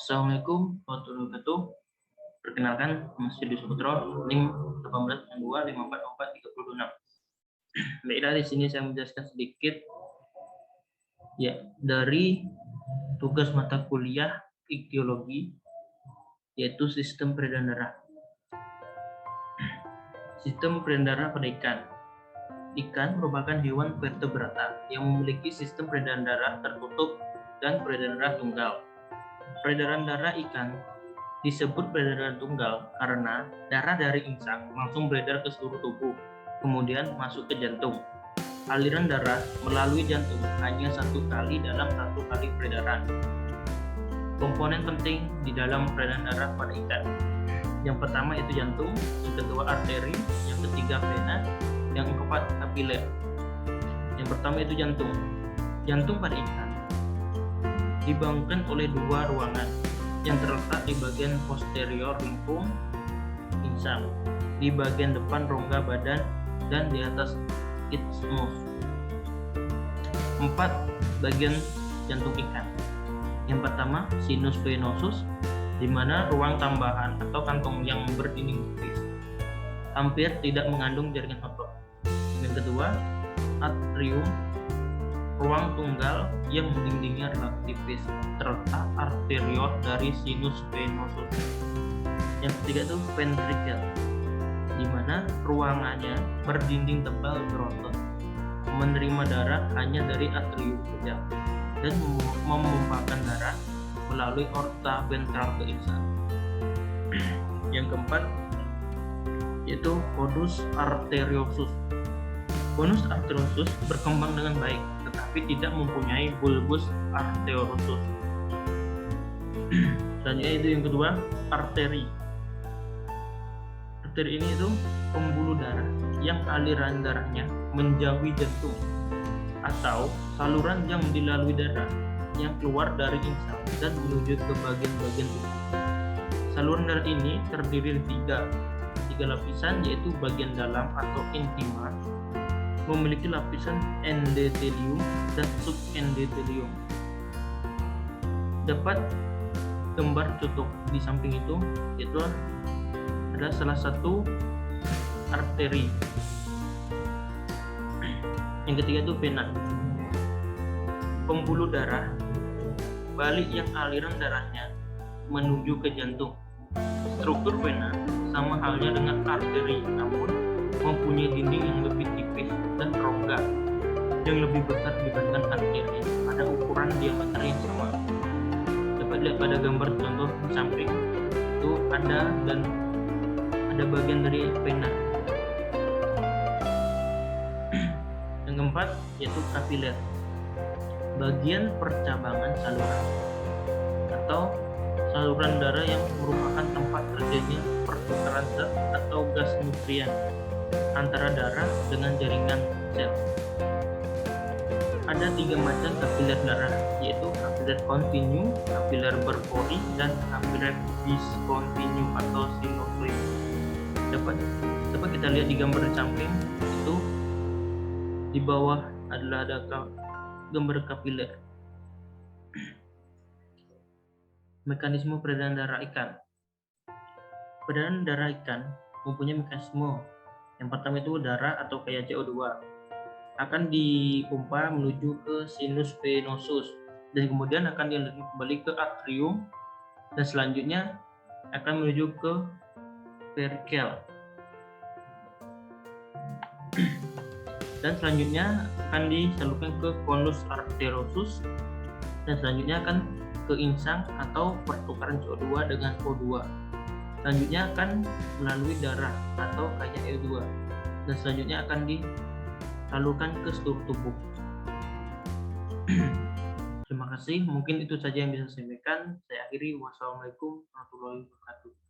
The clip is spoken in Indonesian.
Assalamualaikum warahmatullahi wabarakatuh. Perkenalkan, nama saya Dwi Saputro, NIM 1892544326. Baiklah, di sini saya menjelaskan sedikit ya dari tugas mata kuliah ichtiologi, yaitu sistem peredaran darah. Sistem peredaran darah pada ikan. Ikan merupakan hewan vertebrata yang memiliki sistem peredaran darah tertutup dan peredaran darah tunggal. Peredaran darah ikan disebut peredaran tunggal karena darah dari insang langsung beredar ke seluruh tubuh, kemudian masuk ke jantung. Aliran darah melalui jantung hanya satu kali dalam satu kali peredaran. Komponen penting di dalam peredaran darah pada ikan. Yang pertama itu jantung, yang kedua arteri, yang ketiga vena, yang keempat kapiler. Yang pertama itu jantung. Jantung pada ikan dibangunkan oleh dua ruangan yang terletak di bagian posterior lengkung insang, di bagian depan rongga badan, dan di atas isthmus. 4 bagian jantung ikan. Yang pertama sinus venosus, di mana ruang tambahan atau kantong yang berdinding tipis, hampir tidak mengandung jaringan otot. Yang kedua atrium, ruang tunggal yang dindingnya relatif tipis, terletak arteriol dari sinus venosus. Yang ketiga itu ventricle, di mana ruangannya berdinding tebal berotot, menerima darah hanya dari atrium saja dan memumpahkan darah melalui aorta ventral ke insang. Yang keempat yaitu conus arteriosus. Conus arteriosus berkembang dengan baik, tetapi tidak mempunyai bulbus arteriosus. Selanjutnya itu yang kedua, arteri. Arteri ini itu pembuluh darah yang aliran darahnya menjauhi jantung, atau saluran yang dilalui darah yang keluar dari insang dan menuju ke bagian-bagian tubuh. Saluran darah ini terdiri dari tiga lapisan, yaitu bagian dalam atau intima, memiliki lapisan endotelium dan subendotelium. Dapat gambar contoh di samping itu, yaitu adalah salah satu arteri. Yang ketiga itu vena, pembuluh darah balik yang aliran darahnya menuju ke jantung. Struktur vena sama halnya dengan arteri, namun mempunyai dinding yang lebih tipis dan rongga yang lebih besar dibandingkan arteri pada ukuran diameter yang sama. Dapat dilihat pada gambar contoh di samping itu ada bagian dari vena. Yang keempat yaitu kapiler, bagian percabangan saluran atau saluran darah yang merupakan tempat terjadinya pertukaran zat atau gas nutrien antara darah dengan jaringan sel. Ada 3 macam kapiler darah, yaitu kapiler kontinu, kapiler berpori, dan kapiler diskontinu atau sinusoid. Dapat kita lihat di gambar di samping itu, di bawah adalah ada gambar kapiler. Mekanisme peredaran darah ikan. Peredaran darah ikan mempunyai mekanisme. Yang pertama itu darah atau kayak CO2 akan dipompa menuju ke sinus venosus dan kemudian akan dialirkan kembali ke atrium dan selanjutnya akan menuju ke perikel dan selanjutnya akan disalurkan ke conus arteriosus dan selanjutnya akan ke insang atau pertukaran CO2 dengan O2. Selanjutnya akan melalui darah atau kayak E2 dan selanjutnya akan disalurkan ke seluruh tubuh. Terima kasih, mungkin itu saja yang bisa saya sampaikan. Saya akhiri. Wassalamualaikum warahmatullahi wabarakatuh.